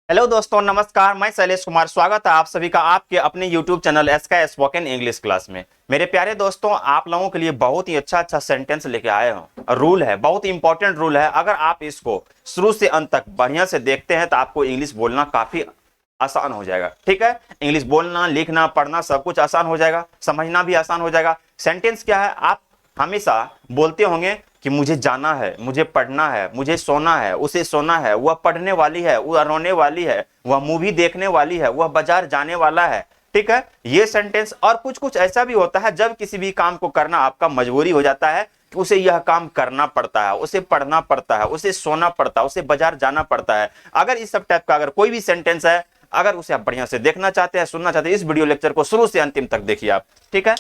Hello दोस्तों, नमस्कार। मैं शैलेश कुमार, स्वागत है आप सभी का आपके अपने YouTube चैनल एसका स्पोकन इंग्लिश क्लास में। मेरे प्यारे दोस्तों, आप लोगों के लिए बहुत ही अच्छा सेंटेंस लेके आए हूँ। रूल है, बहुत ही इंपॉर्टेंट रूल है। अगर आप इसको शुरू से अंत तक बढ़िया से देखते हैं तो आपको इंग्लिश बोलना काफी आसान हो जाएगा। ठीक है, इंग्लिश बोलना, लिखना, पढ़ना सब कुछ आसान हो जाएगा, समझना भी आसान हो जाएगा। सेंटेंस क्या है? आप हमेशा बोलते होंगे कि मुझे जाना है, मुझे पढ़ना है, मुझे सोना है, उसे सोना है, वह पढ़ने वाली है, वह रोने वाली है, वह मूवी देखने वाली है, वह बाजार जाने वाला है। ठीक है, ये सेंटेंस। और कुछ कुछ ऐसा भी होता है जब किसी भी काम को करना आपका मजबूरी हो जाता है कि उसे यह काम करना पड़ता है, उसे पढ़ना पड़ता है, उसे सोना पड़ता है, उसे बाजार जाना पड़ता है। अगर इस सब टाइप का अगर कोई भी सेंटेंस है, अगर उसे आप बढ़िया से देखना चाहते हैं, सुनना चाहते हैं, इस वीडियो लेक्चर को शुरू से अंतिम तक देखिए आप। ठीक है,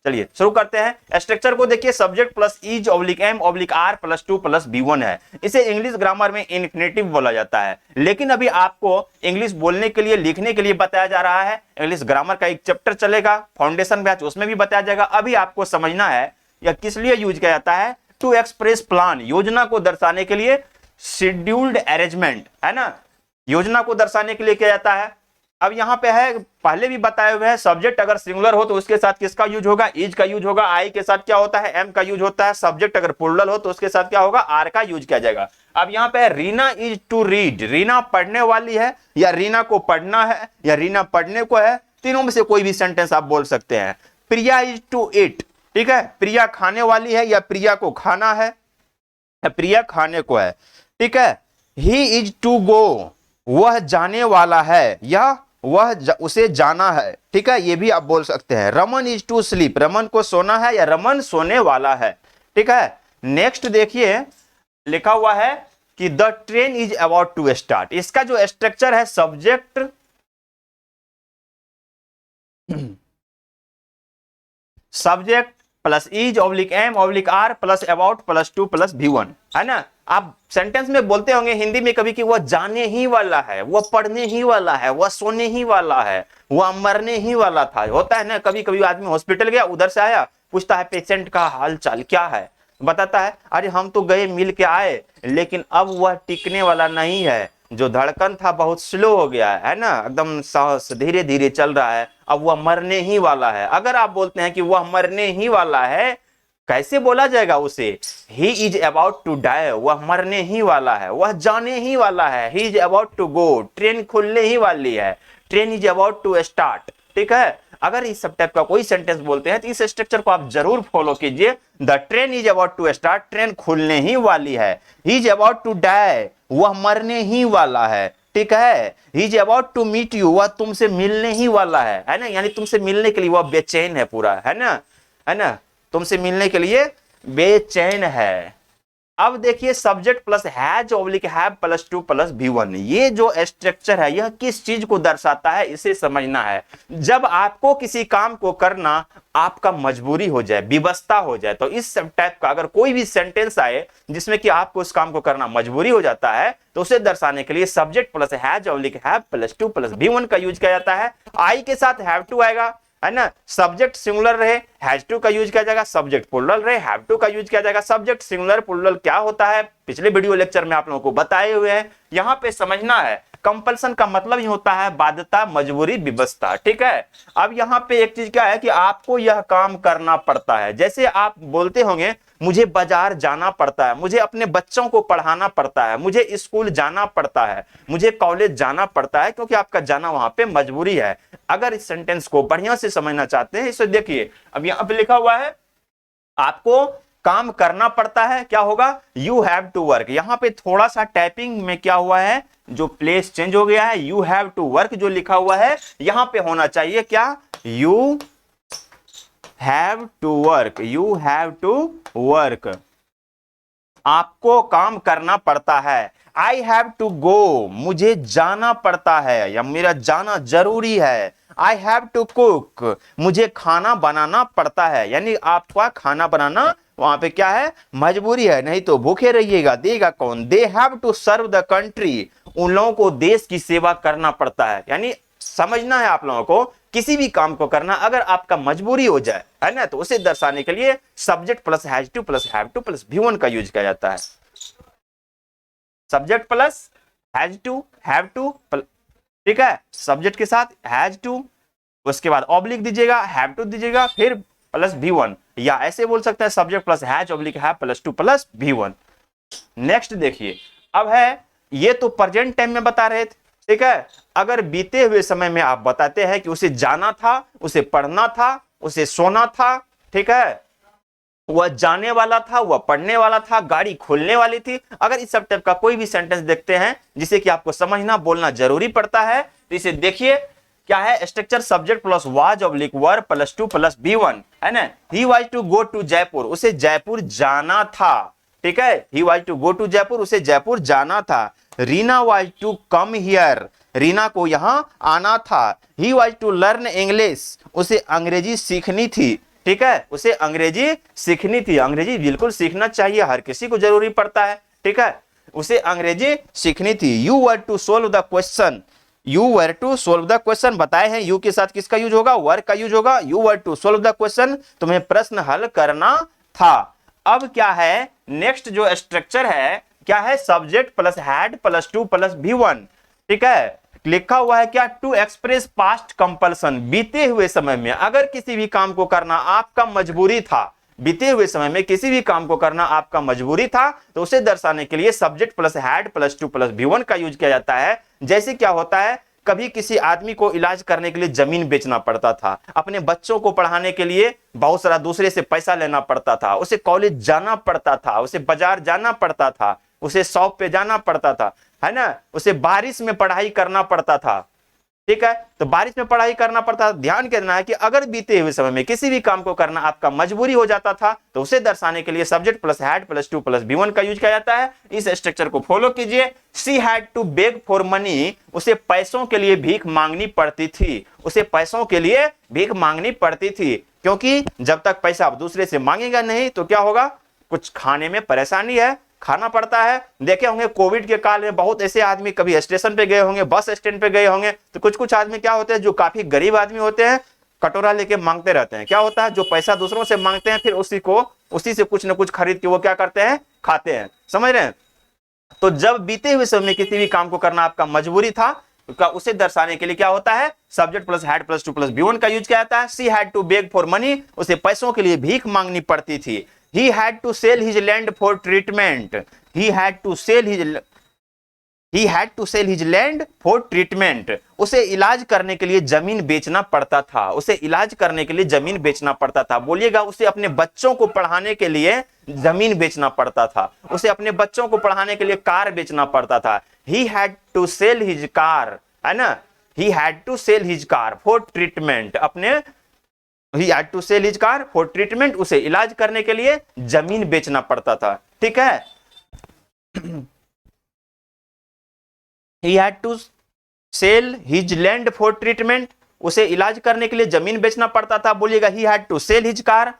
चलिए शुरू करते हैं। स्ट्रक्चर को देखिए, subject plus is oblique M oblique R plus to plus B one है। इसे इंग्लिश ग्रामर में इन्फिनेटिव बोला जाता है। लेकिन अभी आपको इंग्लिश बोलने के लिए, लिखने के लिए बताया जा रहा है। इंग्लिश ग्रामर का एक चैप्टर चलेगा, फाउंडेशन बैच, उसमें भी बताया जाएगा। अभी आपको समझना है यह किस लिए यूज किया जाता है। टू एक्सप्रेस प्लान, योजना को दर्शाने के लिए। शेड्यूल्ड अरेंजमेंट, है ना, योजना को दर्शाने के लिए किया जाता है। अब यहां पे है, पहले भी बताए हुए हैं, सब्जेक्ट अगर सिंगुलर हो तो उसके साथ किसका यूज होगा? इज का यूज होगा। आई के साथ क्या होता है? एम का यूज होता है। सब्जेक्ट अगर प्लूरल हो तो उसके साथ क्या होगा? आर का यूज किया जाएगा। अब यहां पे Reena is to read, Reena पढ़ने वाली है, या रीना को पढ़ना है, या रीना पढ़ने को है। तीनों में से कोई भी सेंटेंस आप बोल सकते हैं। प्रिया इज टू ईट, ठीक है, प्रिया खाने वाली है, या प्रिया को खाना है, या प्रिया खाने को है। ठीक है, ही इज टू गो, वह जाने वाला है, या उसे जाना है। ठीक है, ये भी आप बोल सकते हैं। Raman is to sleep, Raman को सोना है, या रमन सोने वाला है। ठीक है, नेक्स्ट देखिए, लिखा हुआ है कि the train is about to start. इसका जो स्ट्रक्चर है, subject subject plus is oblique M oblique R plus about plus to plus B one, है ना। आप सेंटेंस में बोलते होंगे हिंदी में कभी कि वह जाने ही वाला है, वह पढ़ने ही वाला है, वह सोने ही वाला है, वह मरने ही वाला था। होता है ना, कभी कभी आदमी हॉस्पिटल गया, उधर से आया, पूछता है पेशेंट का हाल चाल क्या है, बताता है अरे हम तो गए मिल के आए, लेकिन अब वह टिकने वाला नहीं है। जो धड़कन था बहुत स्लो हो गया है ना, एकदम सांस धीरे धीरे चल रहा है, अब वह मरने ही वाला है। अगर आप बोलते हैं कि वह मरने ही वाला है, कैसे बोला जाएगा उसे? He is about to die, वह मरने ही वाला है, वह जाने ही वाला है। He is about to go, train खुलने ही वाली है, train is about to start. ठीक है, अगर इस सब टाइप का कोई सेंटेंस बोलते हैं तो इस स्ट्रक्चर को आप जरूर फॉलो कीजिए। The train is about to start, train खुलने ही वाली है। He is about to die, वह मरने ही वाला है। ठीक है, he is about to meet you, वह तुमसे मिलने ही वाला है ना, यानी तुमसे मिलने के लिए वह बेचैन है पूरा, है ना, है ना, तुमसे मिलने के लिए बेचैन है। अब देखिए, subject plus has oblique have plus to plus B1, ये जो स्ट्रक्चर है यह किस चीज को दर्शाता है, इसे समझना है। जब आपको किसी काम को करना आपका मजबूरी हो जाए, विवशता हो जाए, तो इस सब टाइप का अगर कोई भी सेंटेंस आए जिसमें कि आपको उस काम को करना मजबूरी हो जाता है, तो उसे दर्शाने के लिए subject plus has oblique have plus to plus B one का यूज किया जाता है। आई के साथ हैव टू आएगा, है ना। सब्जेक्ट सिंगुलर रहे, हैज टू का यूज किया जाएगा। सब्जेक्ट प्लूरल रहे, हैव टू का यूज किया जाएगा। सब्जेक्ट सिंगुलर प्लूरल क्या होता है पिछले वीडियो लेक्चर में आप लोगों को बताए हुए हैं। यहां पे समझना है, कंपल्सन का मतलब ही होता है बाध्यता, मजबूरी, विवशता। ठीक है, अब यहां पे एक चीज क्या है कि आपको यह काम करना पड़ता है। जैसे आप बोलते होंगे मुझे बाजार जाना पड़ता है, मुझे अपने बच्चों को पढ़ाना पड़ता है, मुझे स्कूल जाना पड़ता है, मुझे कॉलेज जाना पड़ता है, क्योंकि आपका जाना वहां पे मजबूरी है। अगर इस सेंटेंस को बढ़िया से समझना चाहते हैं, इसे देखिए, अब यहां पे लिखा हुआ है आपको काम करना पड़ता है, क्या होगा? You have to work. यहां पे थोड़ा सा टाइपिंग में क्या हुआ है, जो प्लेस चेंज हो गया है, यू हैव टू वर्क जो लिखा हुआ है यहां पे होना चाहिए क्या? You have to work, you have to work, आपको काम करना पड़ता है। आई हैव टू गो, मुझे जाना पड़ता है, या मेरा जाना जरूरी है। आई हैव टू कुक, मुझे खाना बनाना पड़ता है, यानी आपका खाना बनाना वहां पे क्या है? मजबूरी है, नहीं तो भूखे रहिएगा, देगा कौन? They have to serve the country, उन लोगों को देश की सेवा करना पड़ता है। यानी समझना है आप लोगों को, किसी भी काम को करना अगर आपका मजबूरी हो जाए, है ना, तो उसे दर्शाने के लिए subject plus has to plus have to plus B one का यूज किया जाता है। Subject plus has to, have to, ठीक है, सब्जेक्ट के साथ हैज टू, उसके बाद ऑब्लिक दीजिएगा, हैव टू दीजिएगा, फिर प्लस V1, या ऐसे बोल सकते हैं subject plus has oblique have plus to plus V1। Next देखिए, अब है ये तो प्रेजेंट टाइम में बता रहे थे, ठीक है। अगर बीते हुए समय में आप बताते हैं कि उसे जाना था, उसे पढ़ना था, उसे सोना था, ठीक है, वह जाने वाला था, वह पढ़ने वाला था, गाड़ी खोलने वाली थी, अगर इस सब टाइप का कोई भी सेंटेंस देखते हैं जिसे कि आपको समझना बोलना जरूरी पड़ता है, तो इसे देखिए क्या है, structure subject plus was oblique were plus to plus V1, है ना। He was to go to Jaipur, उसे जयपुर जाना था, ठीक है, he was to go to Jaipur, उसे जयपुर जाना था। Reena was to come here, रीना को यहां आना था। He was to learn English, उसे अंग्रेजी सीखनी थी, ठीक है, उसे अंग्रेजी सीखनी थी। अंग्रेजी बिल्कुल सीखना चाहिए, हर किसी को जरूरी पड़ता है, ठीक है, उसे अंग्रेजी सीखनी थी। You were to solve the question, you were to solve the question बताए हैं, यू के साथ किसका यूज होगा, वर्क का यूज होगा। You were to solve the question, तुम्हें प्रश्न हल करना था। अब क्या है, नेक्स्ट जो स्ट्रक्चर है क्या है, subject plus had plus to plus V1, ठीक है, लिखा हुआ है क्या, टू एक्सप्रेस पास्ट कंपल्सन, बीते हुए समय में अगर किसी भी काम को करना आपका मजबूरी था, बीते हुए समय में किसी भी काम को करना आपका मजबूरी था, तो उसे दर्शाने के लिए subject plus had plus to plus V1 का यूज किया जाता है। जैसे क्या होता है, कभी किसी आदमी को इलाज करने के लिए जमीन बेचना पड़ता था, अपने बच्चों को पढ़ाने के लिए बहुत सारा दूसरे से पैसा लेना पड़ता था, उसे कॉलेज जाना पड़ता था, उसे बाजार जाना पड़ता था, उसे शॉप पे जाना पड़ता था, है ना, उसे बारिश में पढ़ाई करना पड़ता था, ठीक है, तो बारिश में पढ़ाई करना पड़ता था। ध्यान देना है कि अगर बीते हुए समय में किसी भी काम को करना आपका मजबूरी हो जाता था, तो उसे दर्शाने के लिए subject plus had plus to plus V1 का यूज किया जाता है। इस स्ट्रक्चर को फॉलो कीजिए। She had to beg for money, उसे पैसों के लिए भीख मांगनी पड़ती थी, उसे पैसों के लिए भीख मांगनी पड़ती थी, क्योंकि जब तक पैसा आप दूसरे से मांगेगा नहीं तो क्या होगा, कुछ खाने में परेशानी है, खाना पड़ता है। देखे होंगे कोविड के काल में बहुत ऐसे आदमी कभी स्टेशन पे गए होंगे, बस स्टैंड पे गए होंगे, तो कुछ कुछ आदमी क्या होते हैं जो काफी गरीब आदमी होते हैं, कटोरा लेके मांगते रहते हैं। क्या होता है, जो पैसा दूसरों से मांगते हैं फिर उसी से कुछ ना कुछ खरीद के वो क्या करते हैं, खाते हैं, समझ रहे हैं। तो जब बीते हुए समय में किसी भी काम को करना आपका मजबूरी था, तो उसे दर्शाने के लिए क्या होता है, subject plus had plus to plus V1 का यूज किया जाता है। She had to beg for money, उसे पैसों के लिए भीख मांगनी पड़ती थी। He had to sell his land for treatment. He had to sell his land for treatment. उसे इलाज करने के लिए जमीन बेचना पड़ता था, उसे इलाज करने के लिए जमीन बेचना पड़ता था। बोलिएगा, उसे अपने बच्चों को पढ़ाने के लिए जमीन बेचना पड़ता था, उसे अपने बच्चों को पढ़ाने के लिए कार बेचना पड़ता था। He had to sell his car, है ना, He had to sell his car for treatment. अपने He had to sell his car for treatment, उसे इलाज करने के लिए जमीन बेचना पड़ता था, ठीक है। He had to sell his land for treatment, उसे इलाज करने के लिए जमीन बेचना पड़ता था। बोलिएगा, he had to sell his car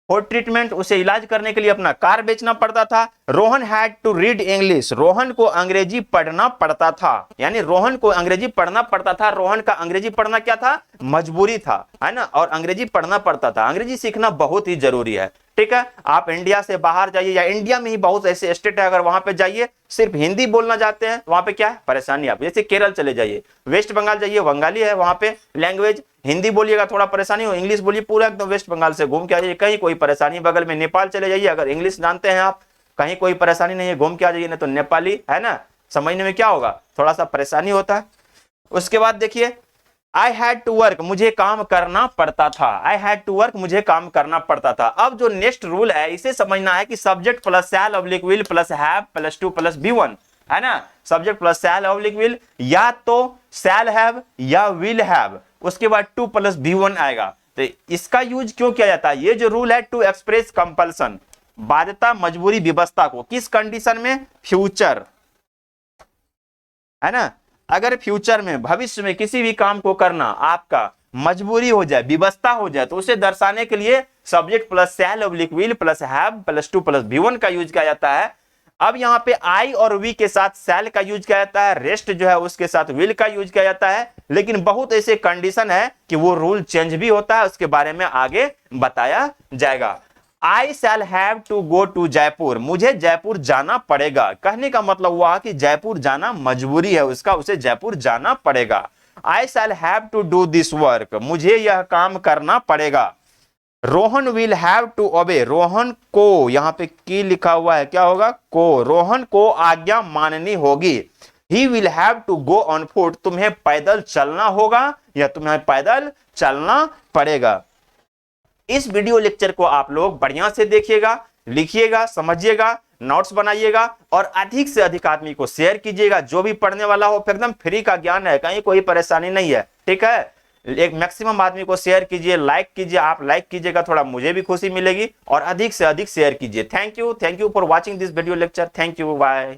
for treatment, उसे इलाज करने के लिए अपना कार बेचना पड़ता था। Rohan had to read English, Rohan को अंग्रेजी पढ़ना पड़ता था, यानी रोहन को अंग्रेजी पढ़ना पड़ता था। रोहन का अंग्रेजी पढ़ना क्या था, मजबूरी था, है ना, और अंग्रेजी पढ़ना पड़ता था। अंग्रेजी सीखना बहुत ही जरूरी है, ठीक है। आप इंडिया से बाहर जाइए या इंडिया में ही बहुत ऐसे स्टेट है, अगर वहां पे जाइए सिर्फ हिंदी बोलना चाहते हैं, वहां पे क्या है परेशानी। आप जैसे केरल चले जाइए, वेस्ट बंगाल जाइए, बंगाली है वहां पे लैंग्वेज, हिंदी बोलिएगा थोड़ा परेशानी हो, इंग्लिश बोलिए, पूरा एकदम वेस्ट बंगाल से घूम के आ जाइए, कहीं कोई परेशानी। बगल में नेपाल चले जाइए, अगर इंग्लिश जानते हैं आप, कहीं कोई परेशानी नहीं है, घूम के आ जाइए, नहीं तो नेपाली, है ना, समझने में क्या होगा, थोड़ा सा परेशानी होता है। उसके बाद देखिए, आई हैड टू वर्क, मुझे काम करना पड़ता था, आई हैड टू वर्क, मुझे काम करना पड़ता था। अब जो नेक्स्ट रूल है इसे समझना है कि subject plus shall oblique will plus have plus to plus V1, है ना, subject plus shall oblique will, या तो शैल हैव या विल हैव, उसके बाद टू प्लस V1 आएगा। तो इसका यूज क्यों किया जाता है, ये जो रूल है टू एक्सप्रेस कंपल्सन, बाध्यता मजबूरी व्यवस्था को, किस कंडीशन में, फ्यूचर, है ना, अगर फ्यूचर में भविष्य में किसी भी काम को करना आपका मजबूरी हो जाए, व्यवस्था हो जाए, तो उसे दर्शाने के लिए subject plus shall oblique will plus have plus to plus V1 का यूज किया जाता है। अब यहाँ पे आई और वी के साथ शैल का यूज किया जाता है, रेस्ट जो है उसके साथ विल का यूज किया जाता है, लेकिन बहुत ऐसे कंडीशन है कि वो रूल चेंज भी होता है, उसके बारे में आगे बताया जाएगा। I shall have to go to Jaipur, मुझे जयपुर जाना पड़ेगा। कहने का मतलब हुआ कि जयपुर जाना मजबूरी है उसका, उसे जयपुर जाना पड़ेगा। I shall have to do this work, मुझे यह काम करना पड़ेगा। Rohan will have to obey, Rohan को, यहां पे की लिखा हुआ है, क्या होगा, को, रोहन को आज्ञा माननी होगी। He will have to go on foot, तुम्हें पैदल चलना होगा या तुम्हें पैदल चलना पड़ेगा। इस वीडियो लेक्चर को आप लोग बढ़िया से देखिएगा, लिखिएगा, समझिएगा, नोट्स बनाइएगा और अधिक से अधिक आदमी को शेयर कीजिएगा। जो भी पढ़ने वाला हो एकदम फ्री का ज्ञान है, कहीं कोई परेशानी नहीं है, ठीक है। एक मैक्सिमम आदमी को शेयर कीजिए, लाइक कीजिए। आप लाइक कीजिएगा थोड़ा मुझे भी खुशी मिलेगी और अधिक से अधिक शेयर कीजिए। Thank you for watching this video lecture. Thank you, bye.